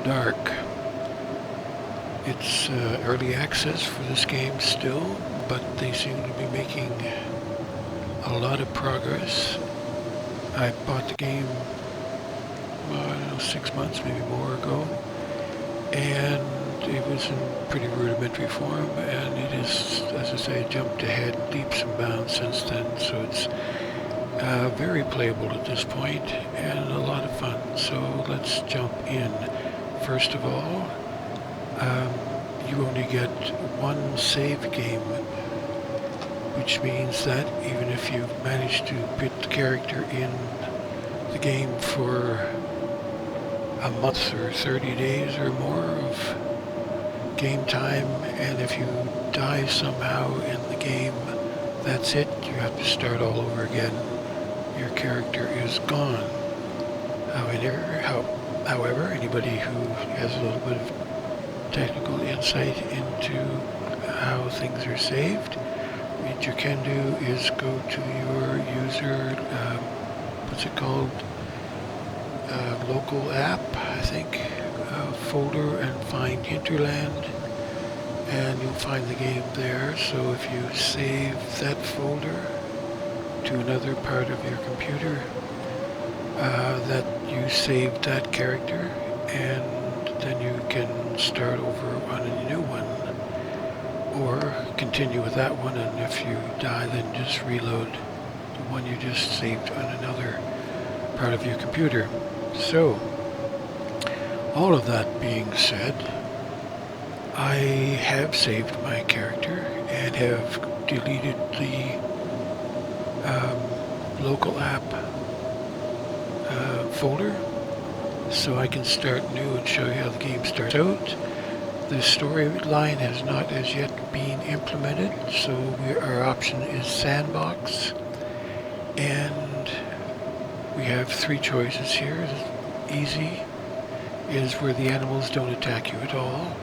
Dark. It's early access for this game still, but they seem to be making a lot of progress. I bought the game, I don't know, 6 months, maybe more ago, and it was in pretty rudimentary form, and it is, as I say, jumped ahead leaps and bounds since then, so it's very playable at this point and a lot of fun. So let's jump in. First of all, um, you only get one save game, which means that even if you've managed to put the character in the game for a month or 30 days or more of game time, and if you die somehow in the game, that's it. You have to start all over again. Your character is gone. However, anybody who has a little bit of technical insight into how things are saved, what you can do is go to your user, what's it called, local app, I think, folder, and find Hinterland, and you'll find the game there. So if you save that folder to another part of your computer, that you saved that character, and then you can start over on a new one, or continue with that one, and if you die, then just reload the one you just saved on another part of your computer. So, all of that being said, I have saved my character and have deleted the local app folder, so I can start new and show you how the game starts out. The storyline has not as yet been implemented, so our option is sandbox, and we have three choices here. Easy is where the animals don't attack you at all,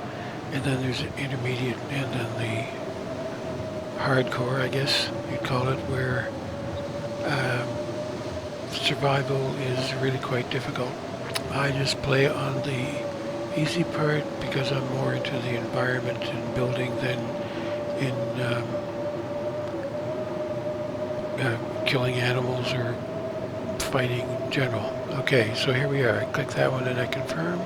and then there's an intermediate, and then the hardcore, I guess you'd call it, where survival is really quite difficult. I just play on the easy part because I'm more into the environment and building than in killing animals or fighting in general. Okay, so here we are. I click that one and I confirm,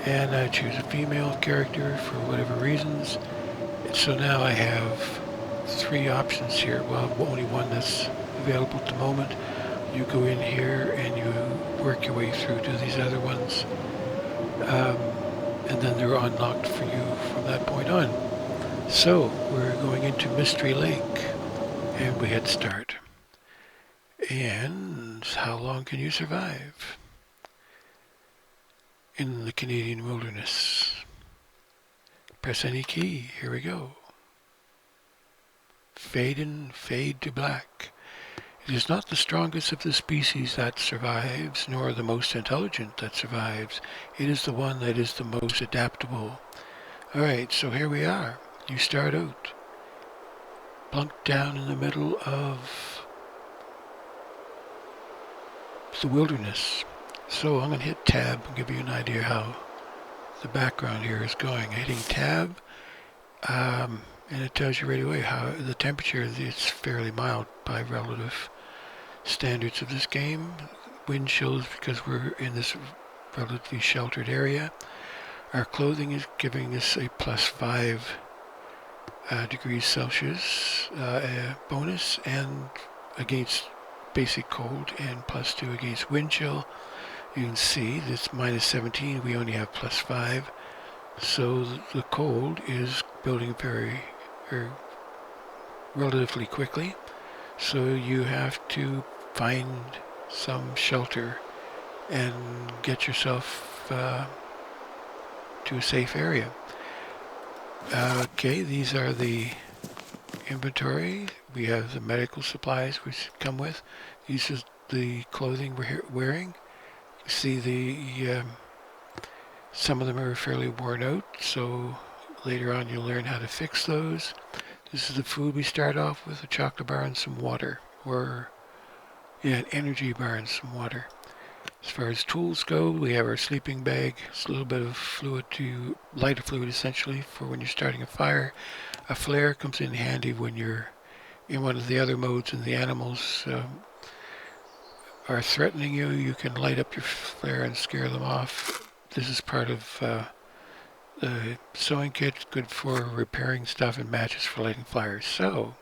and I choose a female character for whatever reasons. And so now I have three options here. Well, only one that's available at the moment. You go in here and you work your way through to these other ones, and then they're unlocked for you from that point on. So we're going into Mystery Lake, and we hit start. And how long can you survive in the Canadian wilderness? Press any key. Here we go. Fade in, fade to black. It is not the strongest of the species that survives, nor the most intelligent that survives. It is the one that is the most adaptable. Alright, so here we are. You start out, plunked down in the middle of the wilderness. So I'm going to hit tab and give you an idea how the background here is going. Hitting tab, and it tells you right away how the temperature is fairly mild by relative standards of this game. Wind chills because we're in this relatively sheltered area. Our clothing is giving us a +5 degrees Celsius bonus, and against basic cold, and +2 against wind chill. You can see this -17, we only have +5. So the cold is building very relatively quickly. So you have to find some shelter and get yourself to a safe area. Okay, these are the inventory. We have the medical supplies which come with. These is the clothing we're wearing. You see the some of them are fairly worn out, so later on you'll learn how to fix those. This is the food we start off with: a chocolate bar and some water, or an energy bar and some water. As far as tools go, we have our sleeping bag. It's a little bit of fluid to lighter fluid essentially for when you're starting a fire. A flare comes in handy when you're in one of the other modes and the animals are threatening you. You can light up your flare and scare them off. This is part of the sewing kit, good for repairing stuff, and matches for lighting fires. So,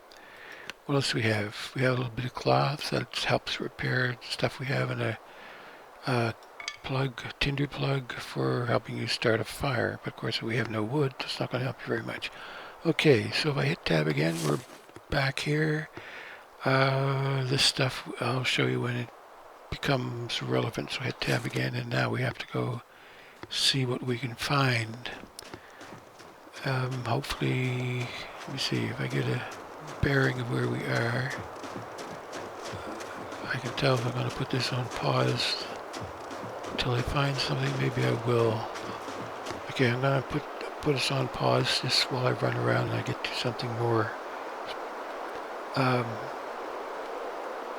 what else do we have? We have a little bit of cloth that helps repair stuff we have, and a plug, tinder plug for helping you start a fire. But of course, we have no wood, that's not going to help you very much. Okay, so if I hit tab again, we're back here. This stuff I'll show you when it becomes relevant. So hit tab again, and now we have to go see what we can find. Hopefully, let me see if I get a bearing of where we are. I can tell if I'm going to put this on pause until I find something. Maybe I will. Okay, I'm going to put us on pause just while I run around and I get to something more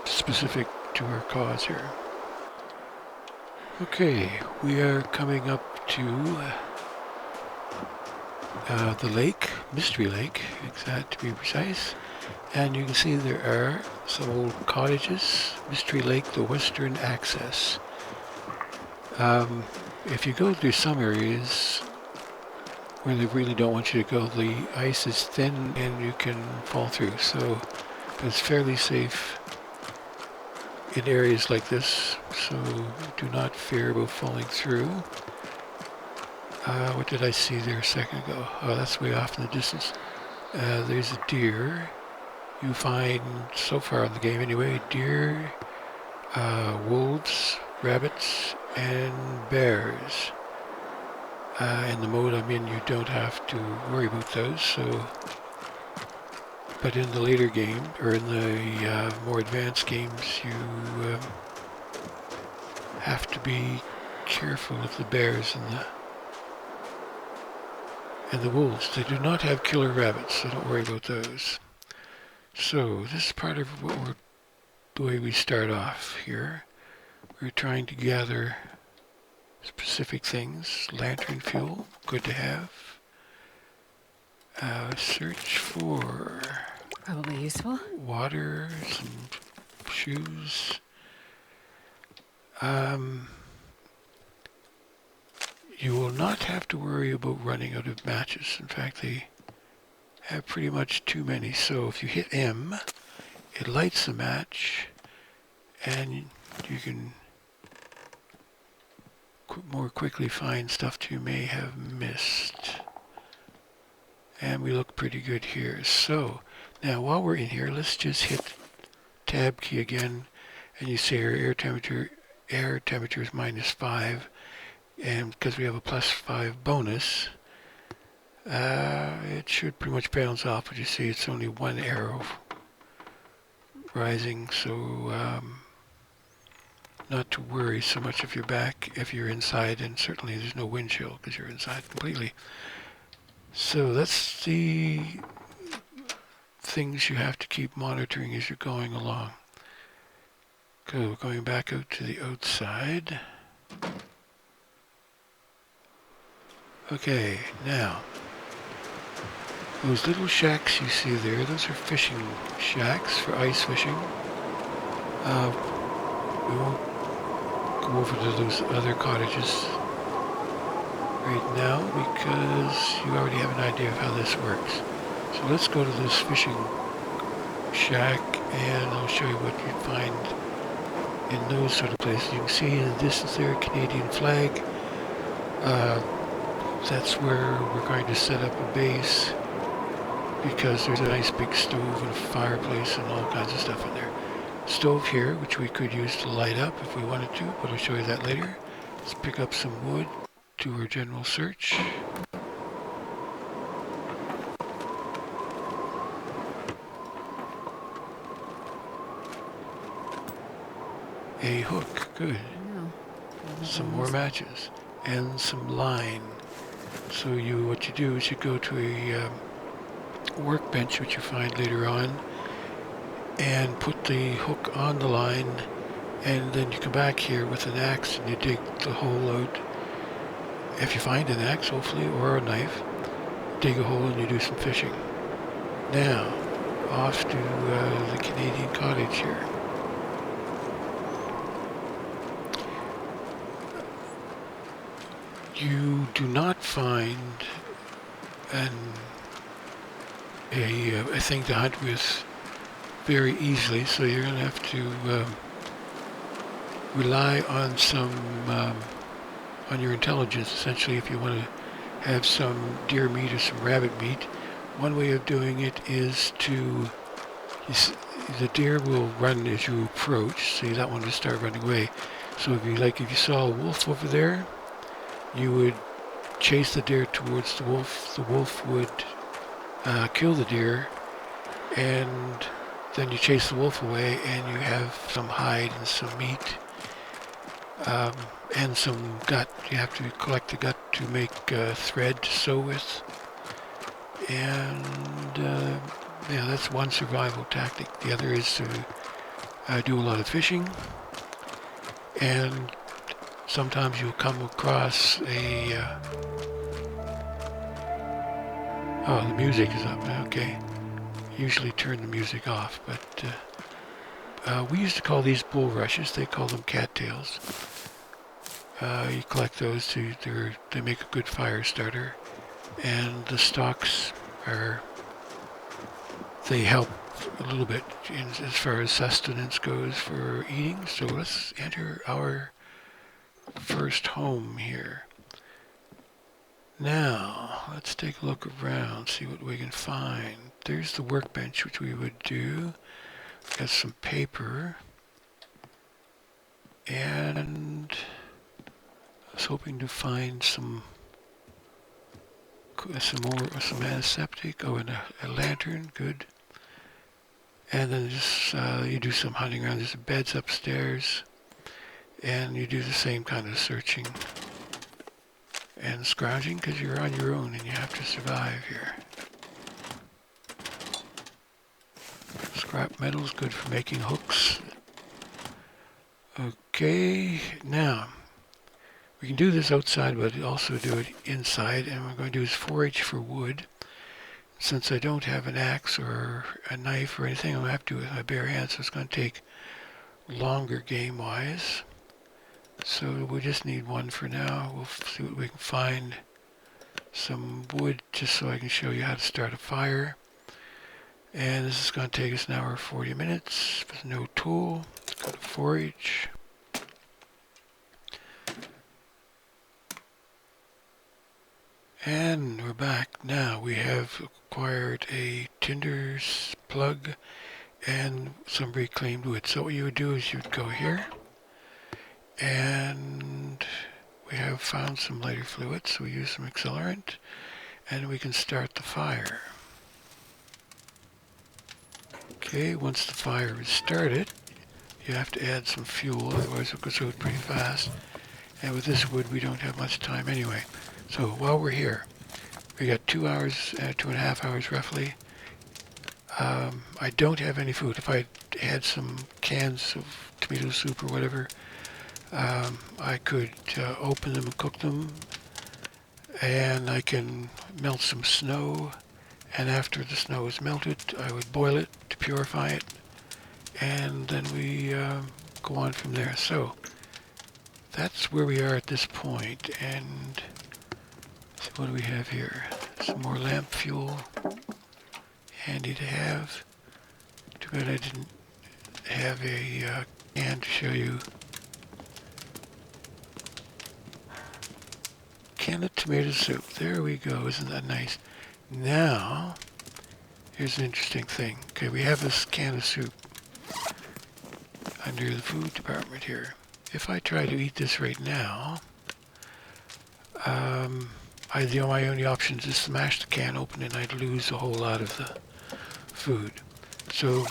specific to our cause here. Okay, we are coming up to the lake, Mystery Lake, exact to be precise. And you can see there are some old cottages. Mystery Lake, the western access. If you go through some areas where they really don't want you to go, the ice is thin and you can fall through. So it's fairly safe in areas like this. So do not fear about falling through. What did I see there a second ago? Oh, that's way off in the distance. There's a deer. You find, so far in the game anyway, deer, wolves, rabbits, and bears. In the mode I'm in, you don't have to worry about those, so... But in the later game, or in the more advanced games, you have to be careful of the bears and the wolves. They do not have killer rabbits, so don't worry about those. So this is part of the way we start off here. We're trying to gather specific things. Lantern fuel, good to have. Search for Probably useful. water, some shoes. You will not have to worry about running out of matches. In fact, they have pretty much too many. So if you hit M, it lights the match, and you can more quickly find stuff you may have missed. And we look pretty good here. So now while we're in here, let's just hit tab key again, and you see our air temperature is -5, and because we have a +5 bonus, it should pretty much balance off. But you see it's only one arrow rising, so not to worry so much if you're inside, and certainly there's no wind chill because you're inside completely. So that's the things you have to keep monitoring as you're going along. Going back out to the outside. Okay, now, those little shacks you see there, those are fishing shacks for ice fishing. We won't go over to those other cottages right now because you already have an idea of how this works. So let's go to this fishing shack and I'll show you what you find in those sort of places. You can see in the distance there, Canadian flag. That's where we're going to set up a base because there's a nice big stove and a fireplace and all kinds of stuff in there. Stove here, which we could use to light up if we wanted to, but I'll show you that later. Let's pick up some wood, do our general search. A hook, good. Some more matches and some line. So what you do is you go to a workbench, which you find later on, and put the hook on the line And then you come back here with an axe and you dig the hole out. If you find an axe, hopefully, or a knife, dig a hole and you do some fishing. Now, off to the Canadian cottage here. You do not find a thing to hunt with very easily, so you're going to have to rely on on your intelligence, essentially, if you want to have some deer meat or some rabbit meat. One way of doing it is the deer will run as you approach, so you don't want to start running away. So if you saw a wolf over there, you would chase the deer towards the wolf. The wolf would kill the deer, and then you chase the wolf away, and you have some hide and some meat, and some gut. You have to collect the gut to make thread to sew with. And yeah, that's one survival tactic. The other is to do a lot of fishing, and sometimes you'll come across oh, the music is up. Okay. Usually turn the music off, but we used to call these bulrushes. They call them cattails. You collect those. They make a good fire starter, and the stalks they help a little bit as far as sustenance goes for eating. So let's enter our first home here. Now, let's take a look around, see what we can find. There's the workbench, which we would do. Got some paper. And I was hoping to find some antiseptic. Oh, and a lantern, good. And then just you do some hunting around. There's beds upstairs. And you do the same kind of searching and scrounging because you're on your own and you have to survive here. Scrap metal's good for making hooks. Okay, now we can do this outside, but also do it inside, and what we're going to do is forage for wood. Since I don't have an axe or a knife or anything, I'm going to have to do it with my bare hands, so it's going to take longer game-wise. So we just need one for now. We'll see what we can find. Some wood just so I can show you how to start a fire. And this is going to take us an hour 40 minutes with no tool. Let's go to forage. And we're back. Now we have acquired a tinder plug and some reclaimed wood. So what you would do is you'd go here. And we have found some lighter fluid, so we use some accelerant, and we can start the fire. Okay, once the fire is started, you have to add some fuel, otherwise it goes out pretty fast. And with this wood, we don't have much time anyway. So while we're here, we got 2 hours, 2.5 hours roughly. I don't have any food. If I had some cans of tomato soup or whatever, I could open them and cook them, and I can melt some snow, and after the snow is melted, I would boil it to purify it, and then we go on from there. So that's where we are at this point, and so what do we have here? Some more lamp fuel, handy to have. Too bad I didn't have a can to show you. Can of tomato soup. There we go. Isn't that nice? Now, here's an interesting thing. Okay, we have this can of soup under the food department here. If I try to eat this right now, my only options is smash the can open and I'd lose a whole lot of the food. So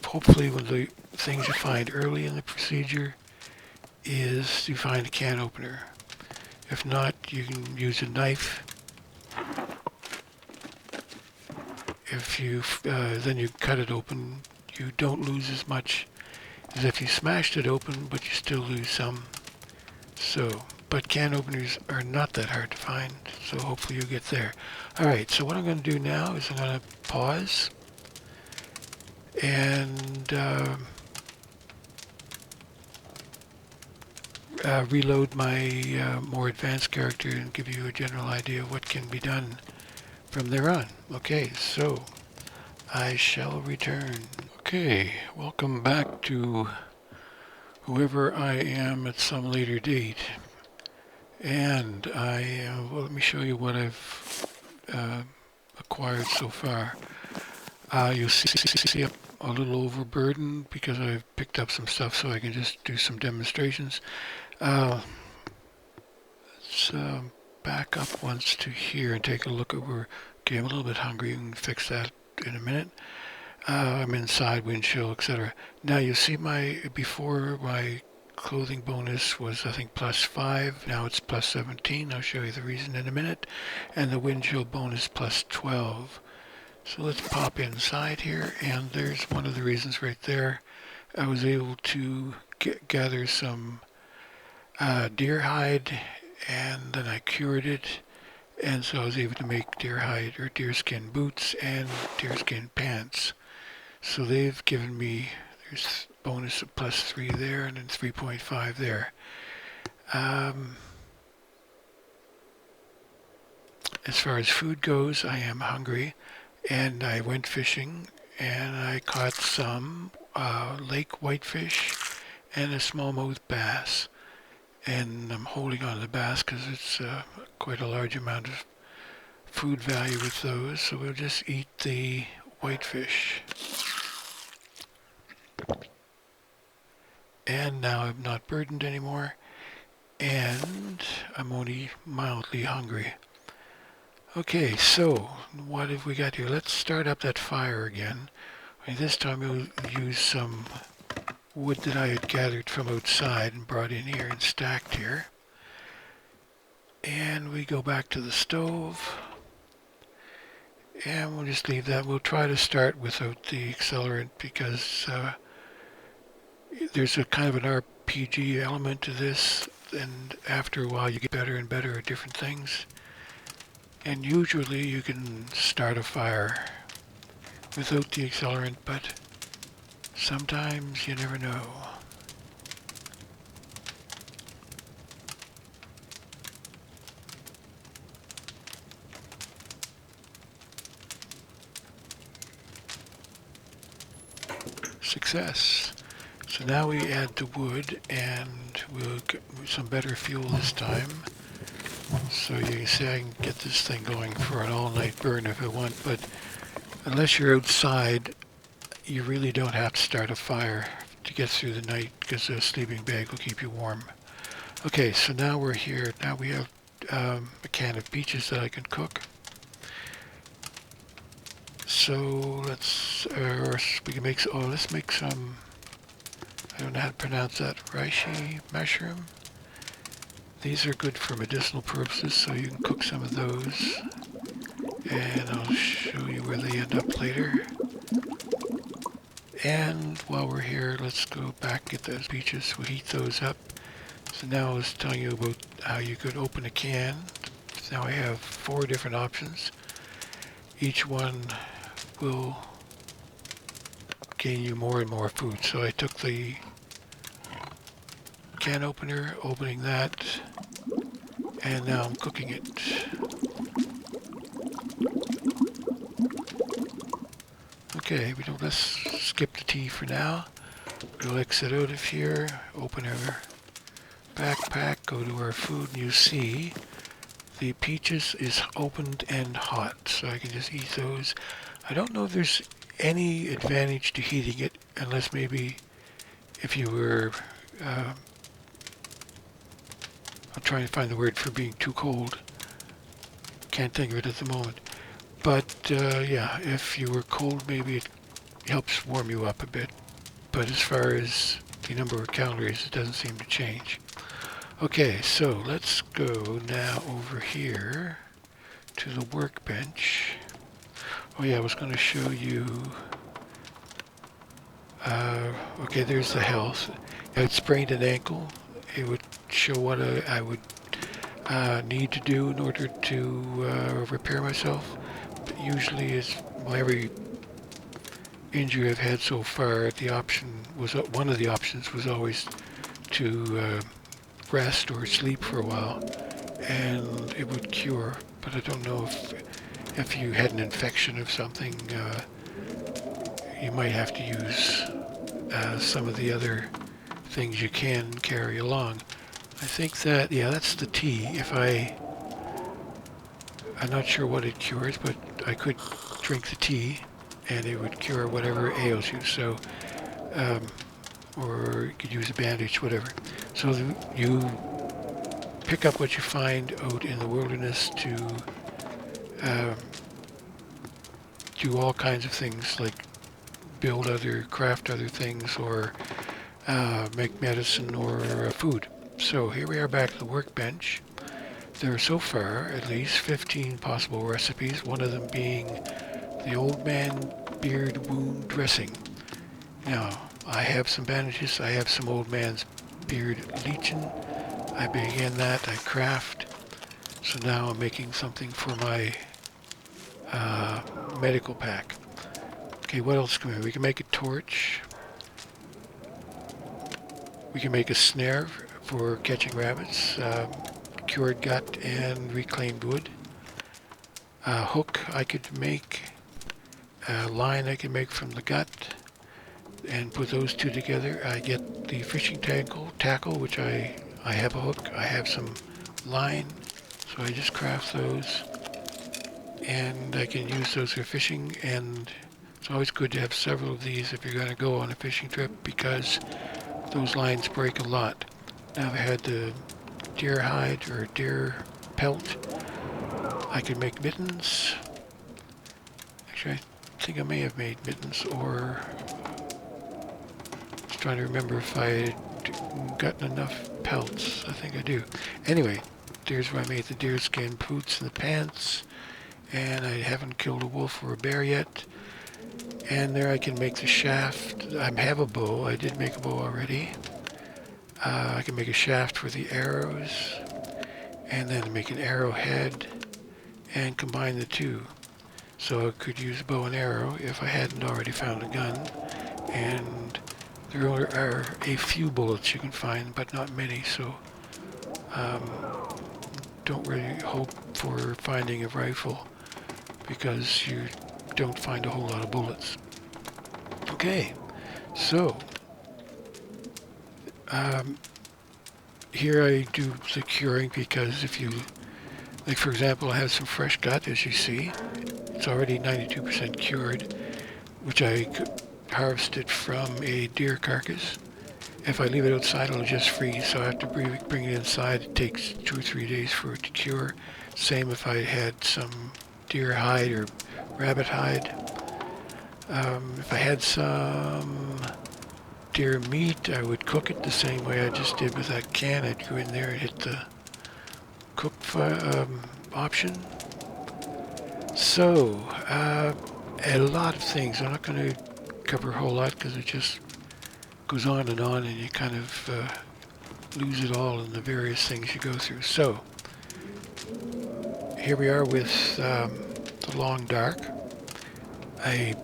hopefully one of the things you find early in the procedure is you find a can opener. If not, you can use a knife. If you then you cut it open, you don't lose as much is if you smashed it open, but you still lose some. So, but can openers are not that hard to find, so hopefully you'll get there. Alright, so what I'm going to do now is I'm going to pause and reload my more advanced character and give you a general idea of what can be done from there on. Okay, so I shall return. Okay, welcome back to whoever I am at some later date. And well, let me show you what I've acquired so far. You'll see I'm a little overburdened because I've picked up some stuff so I can just do some demonstrations. Let's back up once to here and take a look over. Okay, I'm a little bit hungry. We can fix that in a minute. I'm inside, wind chill, etc. Now you see before my clothing bonus was I think +5. Now it's +17. I'll show you the reason in a minute. And the wind chill bonus +12. So let's pop inside here, and there's one of the reasons right there. I was able to gather some deer hide, and then I cured it, and so I was able to make deer hide or deerskin boots and deerskin pants. So they've given me, there's bonus of +3 there and then 3.5 there. As far as food goes, I am hungry, and I went fishing and I caught some lake whitefish and a smallmouth bass. And I'm holding on to the bass because it's quite a large amount of food value with those, so we'll just eat the whitefish. And now I'm not burdened anymore, and I'm only mildly hungry. Okay, so what have we got here? Let's start up that fire again. And this time we'll use some wood that I had gathered from outside and brought in here and stacked here. And we go back to the stove. And we'll just leave that. We'll try to start without the accelerant because there's a kind of an RPG element to this, and after a while you get better and better at different things. And usually you can start a fire without the accelerant, but sometimes you never know. Success. So now we add the wood, and we'll get some better fuel this time. So you can see I can get this thing going for an all-night burn if I want, but unless you're outside, you really don't have to start a fire to get through the night because a sleeping bag will keep you warm. Okay, so now we're here. Now we have a can of peaches that I can cook. So let's make some, I don't know how to pronounce that, reishi mushroom. These are good for medicinal purposes, so you can cook some of those. And I'll show you where they end up later. And while we're here, let's go back and get those peaches. We'll heat those up. So now I was telling you about how you could open a can. So now I have 4 different options. Each one will gain you more and more food. So I took the can opener, opening that, and now I'm cooking it. Okay, let's skip the tea for now. We'll exit out of here, open our backpack, go to our food, and you see the peaches is opened and hot, so I can just eat those. I don't know if there's any advantage to heating it, unless maybe if you were, I'm trying to find the word for being too cold. Can't think of it at the moment. But yeah, if you were cold, maybe it helps warm you up a bit. But as far as the number of calories, it doesn't seem to change. Okay, so let's go now over here to the workbench. Oh yeah, I was going to show you Okay, there's the health. I had sprained an ankle. It would show what I would need to do in order to repair myself. But usually, well, every injury I've had so far, the option was one of the options was always to rest or sleep for a while, and it would cure. But I don't know if you had an infection of something, you might have to use some of the other things you can carry along. I think that, yeah, that's the tea. I'm not sure what it cures, but I could drink the tea and it would cure whatever ails you. So, or you could use a bandage, whatever. So you pick up what you find out in the wilderness to do all kinds of things like craft other things, or make medicine or food. So here we are back at the workbench. There are so far at least 15 possible recipes, one of them being the old man beard wound dressing. Now, I have some bandages, I have some old man's beard leeching. I began that, I craft. So now I'm making something for my medical pack. Okay, what else can we? We can make a torch. We can make a snare for catching rabbits, cured gut and reclaimed wood. A hook I could make, a line I can make from the gut, and put those two together. I get the fishing tackle, which I have a hook, I have some line, so I just craft those, and I can use those for fishing. And it's always good to have several of these if you're going to go on a fishing trip, because those lines break a lot. Now I've had the deer hide or deer pelt. I could make mittens. Actually, I think I may have made mittens, or I was trying to remember if I had gotten enough pelts. I think I do. Anyway, there's where I made the deerskin boots and the pants, and I haven't killed a wolf or a bear yet. And there I can make the shaft. I have a bow. I did make a bow already. I can make a shaft for the arrows, and then make an arrowhead and combine the two. So I could use a bow and arrow if I hadn't already found a gun. And there are a few bullets you can find, but not many, so don't really hope for finding a rifle, because you don't find a whole lot of bullets. Okay, so here I do the curing, because if you, like for example, I have some fresh gut, as you see. It's already 92% cured, which I harvested from a deer carcass. If I leave it outside, it'll just freeze, so I have to bring it inside. It takes 2 or 3 days for it to cure. Same if I had some deer hide or rabbit hide. If I had some deer meat, I would cook it the same way I just did with that can. I'd go in there and hit the cook option. So, a lot of things. I'm not going to cover a whole lot, because it just goes on, and you kind of lose it all in the various things you go through. So, here we are with the Long Dark. A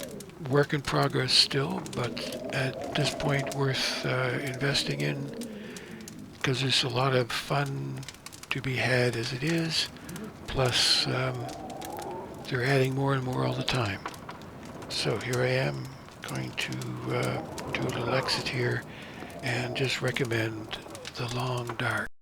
work in progress still, but at this point worth investing in, because there's a lot of fun to be had as it is. Plus, they're adding more and more all the time. So here I am, going to do a little exit here and just recommend the Long Dark.